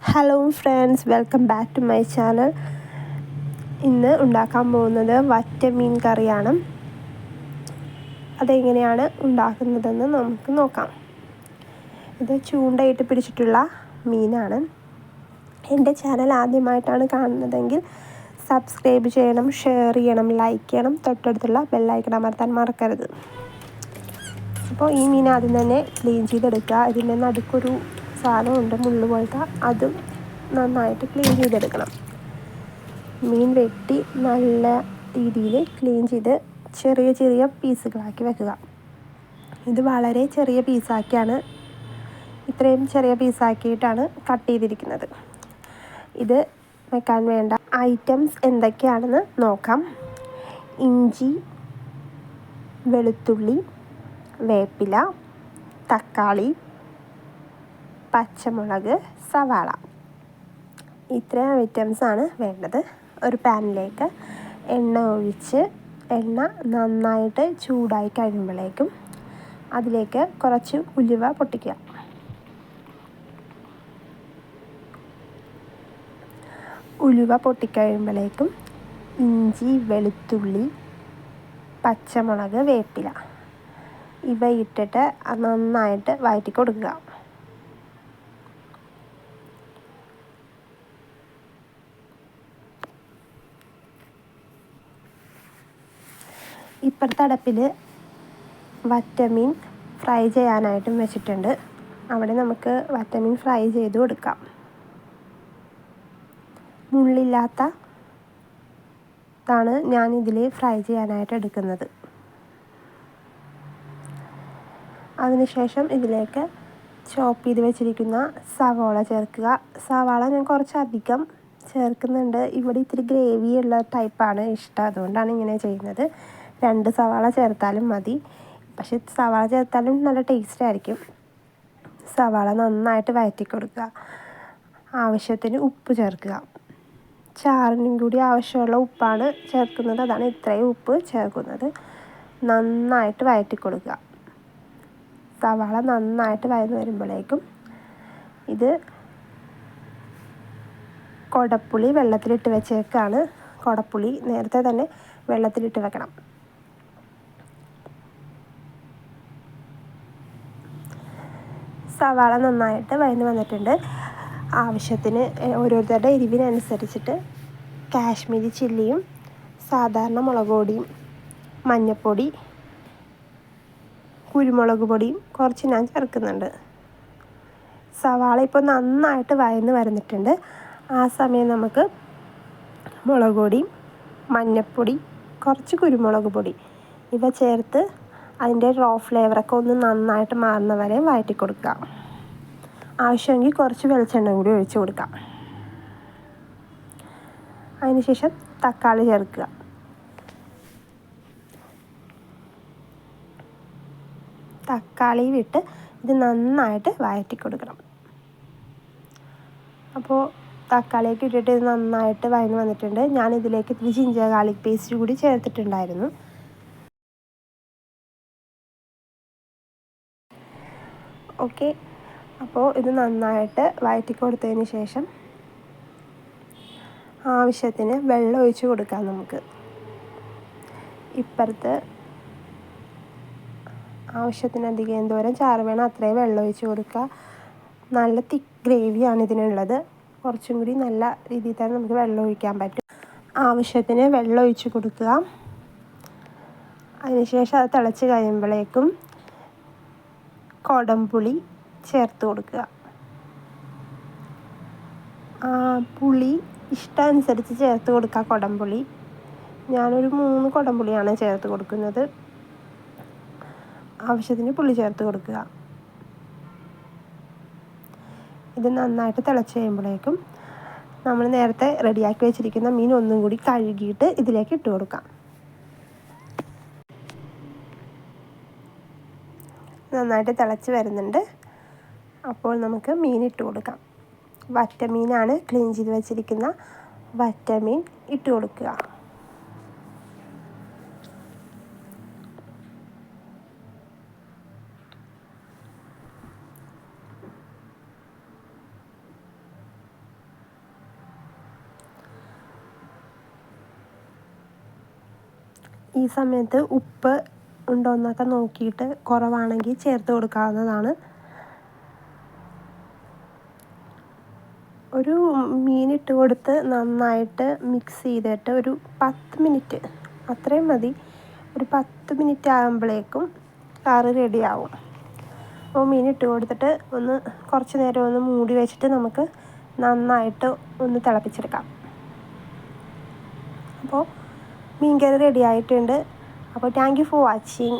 Hello friends, welcome back to my channel. ഇന്ന് ഉണ്ടാക്കാൻ പോകുന്നത് വറ്റമീൻ കറിയാണ്. അതെങ്ങനെയാണ് ഉണ്ടാക്കുന്നതെന്ന് നമുക്ക് നോക്കാം. ഇത് ചൂണ്ടയിട്ട് പിടിച്ചിട്ടുള്ള മീനാണ്. എൻ്റെ ചാനൽ ആദ്യമായിട്ടാണ് കാണുന്നതെങ്കിൽ സബ്സ്ക്രൈബ് ചെയ്യണം, ഷെയർ ചെയ്യണം, ലൈക്ക് ചെയ്യണം, തൊട്ടടുത്തുള്ള ബെല്ലൈക്കൺ അമർത്താൻ മറക്കരുത്. അപ്പോൾ ഈ മീൻ ആദ്യം തന്നെ ക്ലീൻ ചെയ്തെടുക്കുക. ഇതിൻ്റെ നടുക്കൊരു സാധനമുണ്ട്, മുള്ളു പോലത്തെ, അതും നന്നായിട്ട് ക്ലീൻ ചെയ്തെടുക്കണം. മീൻ വെട്ടി നല്ല രീതിയിൽ ക്ലീൻ ചെയ്ത് ചെറിയ ചെറിയ പീസുകളാക്കി വെക്കുക. ഇത് വളരെ ചെറിയ പീസാക്കിയാണ്, ഇത്രയും ചെറിയ പീസാക്കിയിട്ടാണ് കട്ട് ചെയ്തിരിക്കുന്നത്. ഇത് വെക്കാൻ വേണ്ട ഐറ്റംസ് എന്തൊക്കെയാണെന്ന് നോക്കാം. ഇഞ്ചി, വെളുത്തുള്ളി, വേപ്പില, തക്കാളി, പച്ചമുളക്, സവാള, ഇത്രയും ഐറ്റംസാണ് വേണ്ടത്. ഒരു പാനിലേക്ക് എണ്ണ ഒഴിച്ച് എണ്ണ നന്നായിട്ട് ചൂടായി കഴിയുമ്പോഴേക്കും അതിലേക്ക് കുറച്ച് ഉലുവ പൊട്ടിക്കുക. ഉലുവ പൊട്ടിക്കഴിയുമ്പോഴേക്കും ഇഞ്ചി, വെളുത്തുള്ളി, പച്ചമുളക്, വേപ്പില ഇവ ഇട്ടിട്ട് നന്നായിട്ട് വഴറ്റി കൊടുക്കുക. ഇപ്പുറത്തെ അടുപ്പിൽ വറ്റമീൻ ഫ്രൈ ചെയ്യാനായിട്ടും വെച്ചിട്ടുണ്ട്. അവിടെ നമുക്ക് വറ്റമീൻ ഫ്രൈ ചെയ്ത് കൊടുക്കാം. മുള്ളില്ലാത്തതാണ് ഞാനിതിൽ ഫ്രൈ ചെയ്യാനായിട്ട് എടുക്കുന്നത്. അതിനുശേഷം ഇതിലേക്ക് ചോപ്പ് ചെയ്ത് വെച്ചിരിക്കുന്ന സവാള ചേർക്കുക. സവാള ഞാൻ കുറച്ചധികം ചേർക്കുന്നുണ്ട്. ഇവിടെ ഇത്തിരി ഗ്രേവിയുള്ള ടൈപ്പാണ് ഇഷ്ടം, അതുകൊണ്ടാണ് ഇങ്ങനെ ചെയ്യുന്നത്. 2 സവാള ചേർത്താലും മതി, പക്ഷെ സവാള ചേർത്താലും നല്ല ടേസ്റ്റ് ആയിരിക്കും. സവാള നന്നായിട്ട് വഴറ്റി കൊടുക്കുക. ആവശ്യത്തിന് ഉപ്പ് ചേർക്കുക. ചാറിനും കൂടി ആവശ്യമുള്ള ഉപ്പാണ് ചേർക്കുന്നത്, അതാണ് ഇത്രയും ഉപ്പ് ചേർക്കുന്നത്. നന്നായിട്ട് വഴറ്റി കൊടുക്കുക. സവാള നന്നായിട്ട് വഴന്ന് വരുമ്പോഴേക്കും ഇത് കുടപ്പുളി വെള്ളത്തിലിട്ട് വെച്ചേക്കാണ്. കുടപ്പുളി നേരത്തെ തന്നെ വെള്ളത്തിലിട്ട് വെക്കണം. സവാള നന്നായിട്ട് വഴന്ന് വന്നിട്ടുണ്ട്. ആവശ്യത്തിന് ഓരോരുത്തരുടെ എരിവിനനുസരിച്ചിട്ട് കാശ്മീരി ചില്ലിയും സാധാരണ മുളക് പൊടിയും മഞ്ഞൾപ്പൊടി കുരുമുളക് പൊടിയും കുറച്ച് ഞാൻ ചേർക്കുന്നുണ്ട്. സവാള ഇപ്പോൾ നന്നായിട്ട് വഴന്ന് വരുന്നിട്ടുണ്ട്. ആ സമയം നമുക്ക് മുളക് പൊടി, മഞ്ഞൾപ്പൊടി, കുറച്ച് കുരുമുളക് പൊടി ഇവ ചേർത്ത് അതിൻ്റെ റോ ഫ്ലേവറൊക്കെ ഒന്ന് നന്നായിട്ട് മാറുന്ന വരെ വഴറ്റി കൊടുക്കുക. ആവശ്യമെങ്കിൽ കുറച്ച് വെളിച്ചെണ്ണ കൂടി ഒഴിച്ച് കൊടുക്കാം. അതിനുശേഷം തക്കാളി ചേർക്കുക. തക്കാളി വിട്ട് ഇത് നന്നായിട്ട് വഴറ്റി കൊടുക്കണം. അപ്പോൾ തക്കാളിയൊക്കെ ഇട്ടിട്ട് ഇത് നന്നായിട്ട് വഴന്ന് വന്നിട്ടുണ്ട്. ഞാനിതിലേക്ക് ഇത്തിരി ജിഞ്ചർ ഗാർലിക് പേസ്റ്റ് കൂടി ചേർത്തിട്ടുണ്ടായിരുന്നു. ഓക്കെ, അപ്പോൾ ഇത് നന്നായിട്ട് വഴറ്റി കൊടുത്തതിന് ശേഷം ആവശ്യത്തിന് വെള്ളം ഒഴിച്ച് കൊടുക്കാം നമുക്ക്. ഇപ്പുറത്ത് ആവശ്യത്തിനധികം എന്തോരം ചാറ് വേണം അത്രയും വെള്ളം ഒഴിച്ച് കൊടുക്കുക. നല്ല തിക്ക് ഗ്രേവിയാണ് ഇതിനുള്ളത്. കുറച്ചും കൂടി നല്ല രീതിയിൽ തന്നെ നമുക്ക് വെള്ളം ഒഴിക്കാൻ പറ്റും. ആവശ്യത്തിന് വെള്ളം ഒഴിച്ച് കൊടുക്കുക. അതിനുശേഷം അത് തിളച്ച് കഴിയുമ്പോഴേക്കും കുടംപുളി ചേർത്ത് കൊടുക്കുക. പുളി ഇഷ്ടമനുസരിച്ച് ചേർത്ത് കൊടുക്കുക. കുടംപുളി ഞാനൊരു 3 കുടംപുളിയാണ് ചേർത്ത് കൊടുക്കുന്നത്. ആവശ്യത്തിന് പുളി ചേർത്ത് കൊടുക്കുക. ഇത് നന്നായിട്ട് തിളച്ച് കഴിയുമ്പോഴേക്കും നമ്മൾ നേരത്തെ റെഡിയാക്കി വെച്ചിരിക്കുന്ന മീൻ ഒന്നും കൂടി കഴുകിയിട്ട് ഇതിലേക്ക് ഇട്ട് കൊടുക്കാം. നന്നായിട്ട് തിളച്ച് വരുന്നുണ്ട്. അപ്പോൾ നമുക്ക് മീൻ ഇട്ട് കൊടുക്കാം. വറ്റമീനാണ്, ക്ലീൻ ചെയ്ത് വെച്ചിരിക്കുന്ന വറ്റമീൻ ഇട്ട് കൊടുക്കുക. ഈ സമയത്ത് ഉപ്പ് ഉണ്ടോയെന്നൊക്കെ നോക്കിയിട്ട് കുറവാണെങ്കിൽ ചേർത്ത് കൊടുക്കാവുന്നതാണ്. ഒരു മീനിട്ട് കൊടുത്ത് നന്നായിട്ട് മിക്സ് ചെയ്തിട്ട് ഒരു 10 മിനിറ്റ്, അത്രയും മതി, ഒരു 10 മിനിറ്റ് ആകുമ്പോഴേക്കും കറി റെഡിയാവും. അപ്പോൾ മീനിട്ട് കൊടുത്തിട്ട് കുറച്ച് നേരം ഒന്ന് മൂടി വെച്ചിട്ട് നമുക്ക് നന്നായിട്ട് ഒന്ന് തിളപ്പിച്ചെടുക്കാം. അപ്പോൾ മീൻ കറി റെഡി ആയിട്ടുണ്ട്. അപ്പോൾ താങ്ക് യു ഫോർ വാച്ചിങ്.